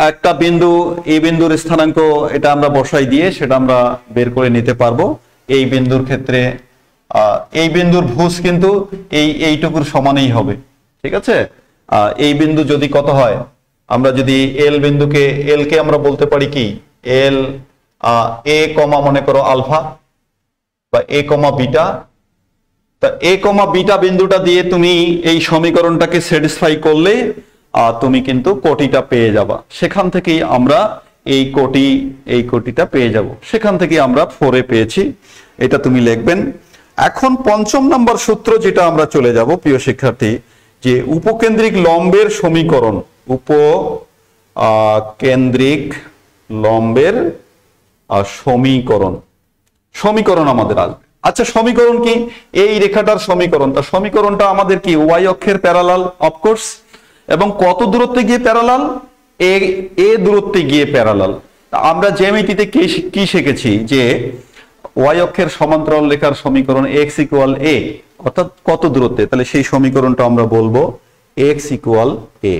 Speaker 1: একটা বিন্দু, এই বিন্দুর স্থানাঙ্ক এটা আমরা বসাই দিয়ে সেটা আমরা বের করে নিতে পারবো। এই বিন্দুর ক্ষেত্রে এই বিন্দুর ভুজ কিন্তু এইটুকুর সমানই হবে। ঠিক আছে, এই বিন্দু যদি কত হয়, আমরা যদি এল বিন্দুকে, এল কে আমরা বলতে পারি কি, এল এ কমা মনে করো আলফা বা এ কমা বিটা। তা এ কমা বিটা বিন্দুটা দিয়ে তুমি এই সমীকরণটাকে স্যাটিসফাই করলে তুমি কিন্তু কোটিটা পেয়ে যাবা। সেখান থেকেই আমরা এই কোটিটা পেয়ে যাব, সেখান থেকে আমরা 4a পেয়েছি, এটা তুমি লিখবেন। এখন 5ম নাম্বার সূত্র যেটা আমরা চলে যাব, প্রিয় শিক্ষার্থী, যে উপকেন্দ্রিক লম্বের সমীকরণ, উপকেন্দ্রিক লম্বের সমীকরণ সমীকরণ আমাদের আসবে। আচ্ছা, সমীকরণ কি? এই রেখাটার সমীকরণ। তা সমীকরণটা আমাদের কি ওয়াই অক্ষের প্যারালাল অফকোর্স, এবং কত দূরত্বে গিয়ে প্যারালাল? এ দূরত্বে গিয়ে প্যারালাল। আমরা জ্যামিতিতে কি শিখেছি যে ওয়াই অক্ষের সমান্তরাল রেখার সমীকরণ এক্স ইকুয়াল এ, অর্থাৎ কত দূরত্বে, তাহলে সেই সমীকরণটা আমরা বলবো এক্স ইকুয়াল এ।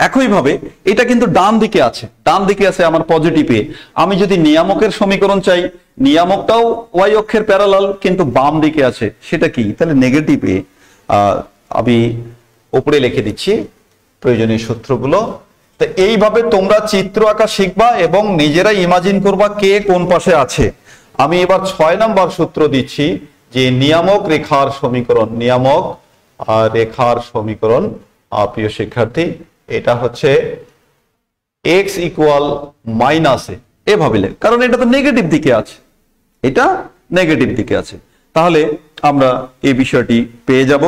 Speaker 1: একইভাবে এটা কিন্তু ডান দিকে আছে, ডান দিকে আছে আমার পজিটিভে। আমি যদি নিয়ামকের সমীকরণ চাই, নিয়ামকটাও ওয়াই অক্ষের প্যারালাল কিন্তু বাম দিকে আছে, সেটা কি? তাহলে নেগেটিভে। আমি উপরে লিখে দিচ্ছি প্রয়োজনীয় সূত্রগুলো। তো এইভাবে তোমরা চিত্র আঁকা শিখবা এবং নিজেরাই ইমাজিন করবা কে কোন পাশে আছে। আমি এবার 6 নম্বর সূত্র দিচ্ছি যে নিয়ামক রেখার সমীকরণ, নিয়ামক রেখার সমীকরণ। প্রিয় শিক্ষার্থী, এটা হচ্ছে x ইকুয়াল মাইনাস এ, এভাবে লেখ, কারণ এটা তো নেগেটিভ দিকে আছে, এটা নেগেটিভ দিকে আছে। তাহলে আমরা এই বিষয়টি পেয়ে যাব।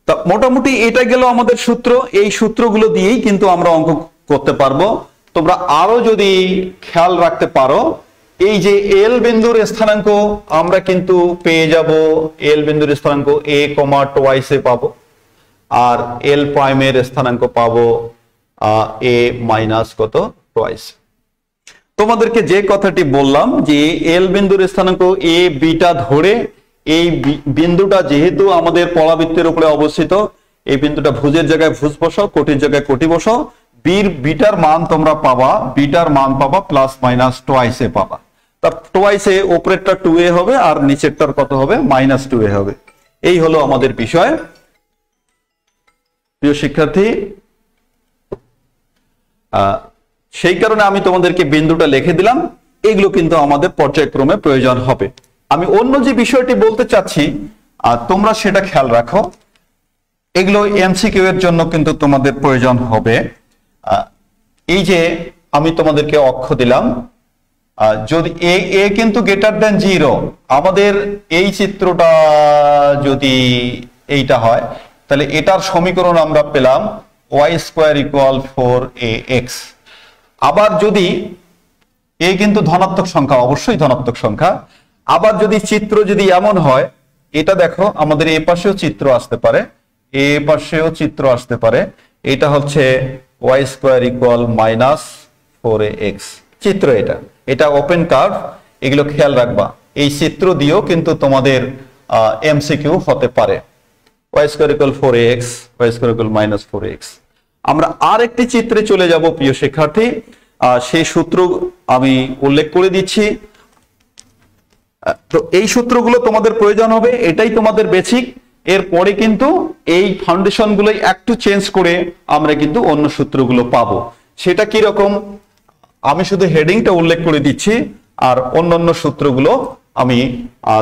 Speaker 1: তা মোটামুটি এটা গেল আমাদের সূত্র। এই সূত্রগুলো দিয়েই কিন্তু আমরা অঙ্ক করতে পারবো। তোমরা আরো যদি খেয়াল রাখতে পারো, এই যে এল বিন্দুর স্থানাঙ্ক আমরা কিন্তু পেয়ে যাব, এল বিন্দুর স্থানাঙ্ক a, টুয়াইস এ পাবো, আর এল প্রাইমের স্থানাঙ্ক পাবো a মাইনাস কত টুয়াইস। তোমাদেরকে যে কথাটি বললাম যে এল বিন্দুর স্থানাঙ্ক a বিটা ধরে, এই বিন্দুটা যেহেতু আমাদের পরাবৃত্তের উপরে অবস্থিত, এই বিন্দুটা ভুজের জায়গায় ভুজ বসাও, কোটির জায়গায় কোটি বসাও, বিটার মান তোমরা পাবা, বিটার মান পাবা প্লাস মাইনাস টুয়াইস এ পাবা। তা টুয়াইস এ উপরেরটা 2a হবে আর নিচেরটার কত হবে? মাইনাস 2a হবে। এই হলো আমাদের বিষয়। প্রিয় শিক্ষার্থী, সেই কারণে আমি তোমাদেরকে বিন্দুটা লিখে দিলাম। এগুলো কিন্তু আমাদের পর্যায়ক্রমে প্রয়োজন হবে। আমি অন্য যে বিষয়টি বলতে চাচ্ছি তোমরা সেটা খেয়াল রাখো, এগুলো এমসিকিউ এর জন্য কিন্তু তোমাদের প্রয়োজন হবে। এই যে আমি তোমাদেরকে অক্ষ দিলাম, যদি এ কিন্তু গ্রেটার দেন 0, আমাদের এই চিত্রটা যদি এইটা হয়, তাহলে এটার সমীকরণ আমরা পেলাম y স্কয়ার ইকুয়াল 4ax। আবার যদি এ কিন্তু ধনাত্মক সংখ্যা, অবশ্যই ধনাত্মক সংখ্যা। আবার যদি চিত্র যদি এমন হয়, এটা দেখো আমাদের এ পাশেও চিত্র আসতে পারে, এ পাশেও চিত্র আসতে পারে, এটা হচ্ছে y square equal minus 4ax চিত্র। এটা ওপেন কার্ভ, এগুলো খেয়াল রাখবা। এই চিত্র দিয়েও কিন্তু তোমাদের এমসিকিউ হতে পারে। y square equal 4ax, y square equal minus 4ax। আমরা আর একটি চিত্রে চলে যাব প্রিয় শিক্ষার্থী, সেই সূত্র আমি উল্লেখ করে দিচ্ছি। তো এই সূত্রগুলো তোমাদের প্রয়োজন হবে, এটাই তোমাদের বেসিক। এরপরে কিন্তু এই ফাউন্ডেশন গুলোই একটু চেঞ্জ করে আমরা কিন্তু অন্য সূত্রগুলো পাবো। সেটা কি রকম আমি শুধু হেডিংটা উল্লেখ করে দিচ্ছি, আর অন্যান্য সূত্রগুলো আমি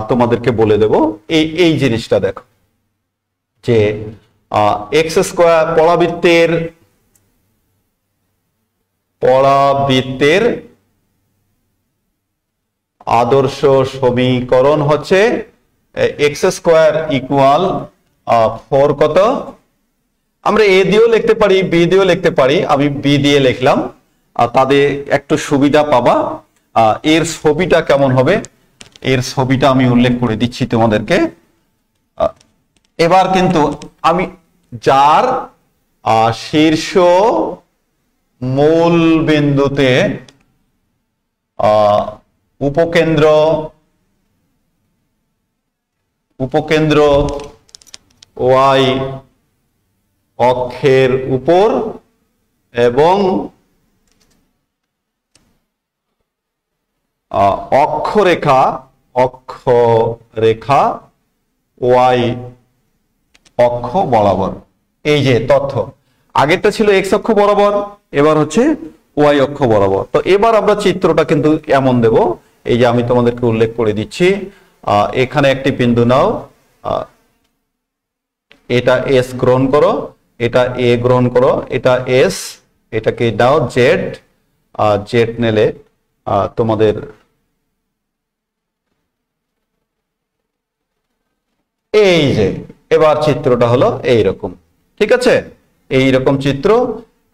Speaker 1: তোমাদেরকে বলে দেব। এই জিনিসটা দেখো যে এক্স স্কয়ার পরাবৃত্তের আদর্শ সমীকরণ হচ্ছে এক্স স্কয়ার ইকুয়াল 4 কত? আমরা এ দিয়েও লিখতে পারি, বি দিয়েও লিখতে পারি। আমি বি দিয়ে লিখলাম, তাদের একটু সুবিধা পাবা। এর ছবিটা কেমন হবে, এর ছবিটা আমি উল্লেখ করে দিচ্ছি তোমাদেরকে। এবার কিন্তু আমি যার শীর্ষ মূল বিন্দুতে উপকেন্দ্র ওয়াই অক্ষের উপর এবং অক্ষরেখা ওয়াই অক্ষ বরাবর। এই যে তথ্য, আগেরটা ছিল এক্স অক্ষ বরাবর, এবার হচ্ছে ওয়াই অক্ষ বরাবর। তো এবার আমরা চিত্রটা কিন্তু এমন দেব, এই যে আমি তোমাদেরকে উল্লেখ করে দিচ্ছি। এখানে একটি বিন্দু নাও, এটা এস গ্রহণ করো, এটা এ গ্রহণ করো, এটা এস, এটাকে দাও জেড, জেড নিলে তোমাদের এই যে এবার চিত্রটা হলো এইরকম। ঠিক আছে, এইরকম চিত্র।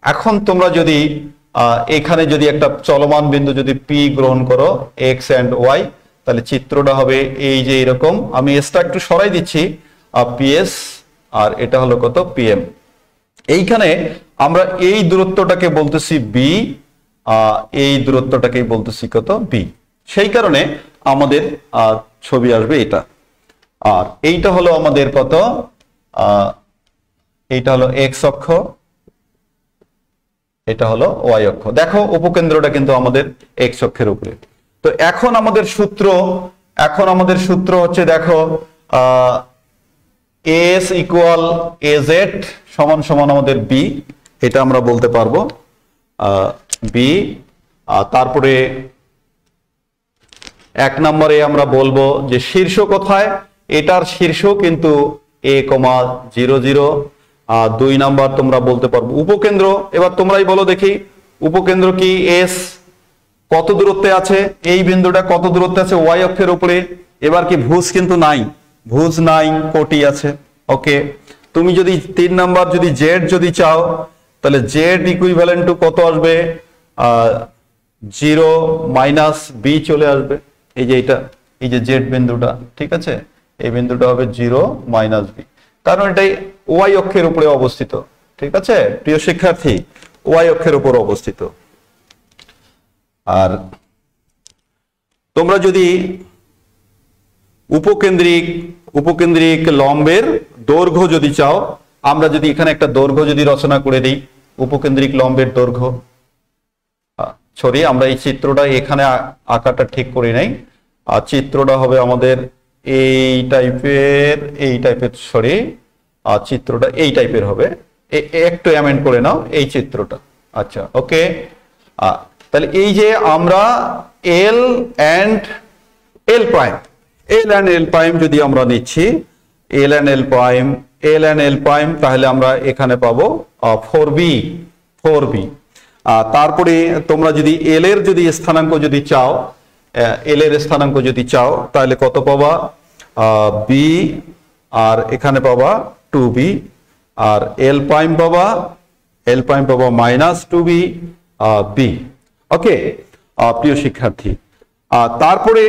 Speaker 1: এখন তোমরা যদি এখানে যদি একটা চলমান বিন্দু যদি পি গ্রহণ করো এক্স অ্যান্ড ওয়াই, তাহলে চিত্রটা হবে এই যে এরকম। আমি এসটা একটু সরাই দিচ্ছি, পিএস আর এটা হলো কত পিএম। এইখানে আমরা এই দূরত্বটাকে বলতেছি বি, এই দূরত্বটাকেই বলতেছি কত বি। সেই কারণে আমাদের ছবি আসবে এটা। আর এইটা হলো আমাদের কত, এইটা হলো এক্স অক্ষ, এটা হলো ওয়াই অক্ষ। দেখো উপকেন্দ্রটা কিন্তু আমাদের এক্স অক্ষের উপরে। তো এখন আমাদের সূত্র হচ্ছে দেখো এস ইকুয়াল এজেড সমান সমান আমাদের বি, এটা আমরা বলতে পারবো বি। তারপরে 1 নম্বরে আমরা বলবো যে শীর্ষ কোথায়, এটার শীর্ষ কিন্তু a,0,0। 2 নাম্বার তোমরা বলতে পারবো উপকেন্দ্র। এবার তোমরাই বলো দেখি উপকেন্দ্র কি এস কত দূরত্বে আছে, এই বিন্দুটা কত দূরত্বে আছে ওয়াই অক্ষের উপরে। এবার কি ভুজ কিন্তু নাই, ভুজ নাই, কোটি আছে। ওকে, তুমি যদি 3 নাম্বার যদি জেড যদি চাও, তাহলে জেড ইকুইভ্যালেন্ট টু কত আসবে, 0 মাইনাস বি চলে আসবে। এই যে এটা, এই যে জেড বিন্দুটা, ঠিক আছে, এই বিন্দুটা হবে 0 মাইনাস বি, কারণ এটাই ওয়াই অক্ষের উপরে অবস্থিত। ঠিক আছে প্রিয় শিক্ষার্থী, ওয়াই অক্ষের উপর অবস্থিত। আর তোমরা যদি উপকেন্দ্রিক লম্বের দৈর্ঘ্য যদি চাও, আমরা যদি এখানে একটা দৈর্ঘ্য যদি রচনা করে দিই, উপকেন্দ্রিক লম্বের দৈর্ঘ্য, সরি আমরা এই চিত্রটা এখানে আঁকাটা ঠিক করি নাই, আর চিত্রটা হবে আমাদের এই টাইপের সরি, আর চিত্রটা এই টাইপের হবে, একটু অ্যামেন্ড করে নাও এই চিত্রটা। আচ্ছা ওকে, তাহলে এই যে আমরা এল অ্যান্ড এল প্রাইম যদি আমরা নিচ্ছি, এল অ্যান্ড এল প্রাইম, তাহলে আমরা এখানে পাবো 4b। তারপরে তোমরা যদি এল এর যদি স্থানাঙ্ক যদি চাও, তাহলে কত পাবা, বি, আর এখানে পাবা 2b, আর এল প্রাইম পাবা মাইনাস 2b বি। ওকে প্রিয় শিক্ষার্থী, তারপরে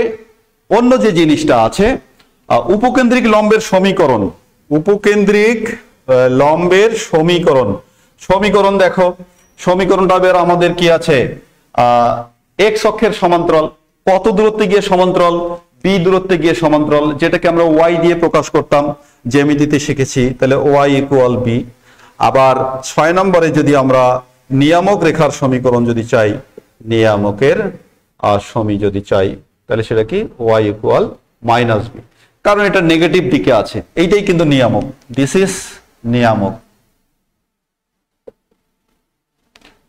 Speaker 1: অন্য যে জিনিসটা আছে উপকেন্দ্রিক লম্বের সমীকরণ, সমীকরণ দেখো, সমীকরণটা বের আমাদের কি আছে, এক্স অক্ষের সমান্তরাল কত দূরত্বে গিয়ে সমান্তরাল, বি দূরত্বে গিয়ে সমান্তরাল, যেটাকে আমরা ওয়াই দিয়ে প্রকাশ করতাম, জ্যামিতিতে শিখেছি। তাহলে ওয়াই ইকুয়াল বি। আবার 6 নম্বরে যদি আমরা নিয়ামক রেখার সমীকরণ যদি চাই, নিয়ামকের যদি চাই, তাহলে সেটা কি ওয়াই ইকুয়াল মাইনাস বি, কারণ এটা নেগেটিভ দিকে আছে, এইটাই কিন্তু নিয়ামক, দিস ইজ নিয়ামক।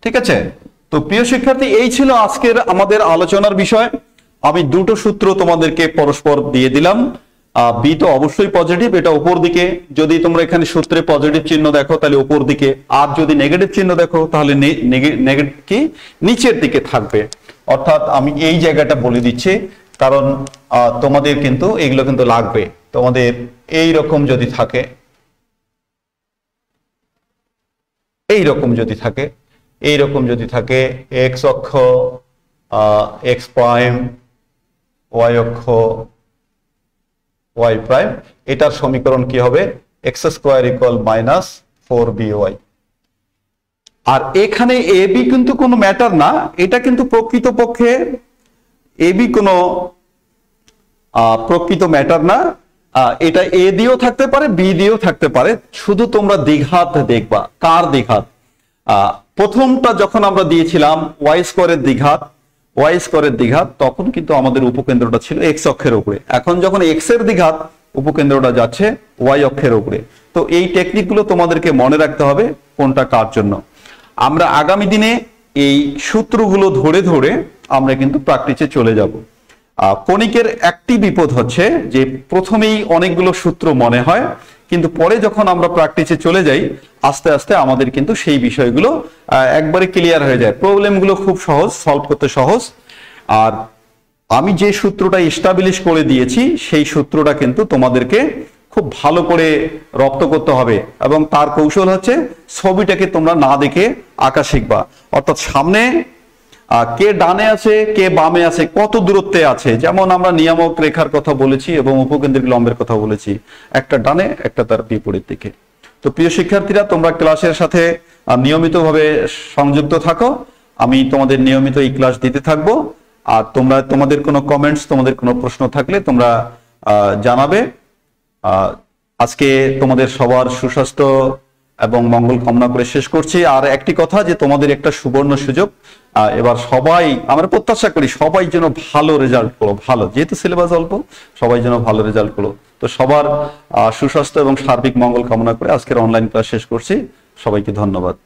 Speaker 1: ঠিক আছে, তো প্রিয় শিক্ষার্থী এই ছিল আজকের আমাদের আলোচনার বিষয়। আমি দুটো সূত্র তোমাদেরকে পরস্পর দিয়ে দিলাম। বি তো অবশ্যই পজিটিভ, এটা উপর দিকে, যদি তোমরা এখানে সূত্রে পজিটিভ চিহ্ন দেখো তাহলে উপর দিকে, আর যদি নেগেটিভ চিহ্ন দেখো তাহলে নেগেটিভ কি নিচের দিকে থাকবে। অর্থাৎ আমি এই জায়গাটা বলে দিচ্ছি, কারণ তোমাদের কিন্তু এগুলো কিন্তু লাগবে। তোমাদের এই রকম যদি থাকে এক্স অক্ষ, এক্স প্রাইম, ওয়াই অক্ষ, ওয়াই প্রাইম, এটার সমীকরণ কি হবে, x square equal minus 4by। আর এখানে এ বি কিন্তু কোনো ম্যাটার না, এটা কিন্তু প্রকৃতপক্ষে এ বি কোনো প্রকৃত ম্যাটার না, এটা এ দিয়েও থাকতে পারে, বি দিয়েও থাকতে পারে। শুধু তোমরা দ্বিঘাত দেখবা, কার দ্বিঘাত। প্রথমটা যখন আমরা দিয়েছিলাম ওয়াই স্কোয়ারের দ্বিঘাত, তখন কিন্তু আমাদের উপকেন্দ্রটা ছিল এক্স অক্ষের উপরে। এখন যখন এক্স এর দ্বিঘাত, উপকেন্দ্রটা যাচ্ছে ওয়াই অক্ষের উপরে। তো এই টেকনিকগুলো তোমাদেরকে মনে রাখতে হবে কোনটা কার জন্য। আমরা আগামী দিনে এই সূত্রগুলো ধরে ধরে আমরা কিন্তু প্র্যাকটিসে চলে যাব। কণিকের একটি বিপদ হচ্ছে যে প্রথমেই অনেকগুলো সূত্র মনে হয়, কিন্তু পরে যখন আমরা প্র্যাকটিসে চলে যাই আস্তে আস্তে আমাদের কিন্তু সেই বিষয়গুলো একবারে ক্লিয়ার হয়ে যায়, প্রবলেমগুলো খুব সহজ, সলভ করতে সহজ। আর আমি যে সূত্রটা এস্টাবলিশ করে দিয়েছি সেই সূত্রটা কিন্তু তোমাদেরকে খুব ভালো করে রপ্ত করতে হবে, এবং তার কৌশল হচ্ছে ছবিটাকে তোমরা না দেখে আঁকা শিখবা। অর্থাৎ সামনে কে ডানে আছে কে বামে আছে, কত দূরত্বে আছে, যেমন আমরা নিয়ামক রেখার কথা বলেছি এবং উপকেন্দ্রিক লম্বের কথা বলেছি, একটা ডানে একটা তার বিপরীত দিকে। তো প্রিয় শিক্ষার্থীরা, তোমরা ক্লাসের সাথে নিয়মিতভাবে সংযুক্ত থাকো। আমি তোমাদের নিয়মিত এই ক্লাস দিতে থাকবো। আর তোমাদের কোনো কমেন্টস, তোমাদের কোনো প্রশ্ন থাকলে তোমরা জানাবে। আজকে তোমাদের সবার সুস্বাস্থ্য এবং মঙ্গল কামনা করে শেষ করছি। আর একটি কথা, যে তোমাদের একটা সুবর্ণ সুযোগ, এবার সবাই, আমরা প্রত্যাশা করি সবাই যেন ভালো রেজাল্ট করো, ভালো, যেহেতু সিলেবাস অল্প, সবাই যেন ভালো রেজাল্ট করো। তো সবার সুস্বাস্থ্য এবং সার্বিক মঙ্গল কামনা করে আজকের অনলাইন ক্লাস শেষ করছি। সবাইকে ধন্যবাদ।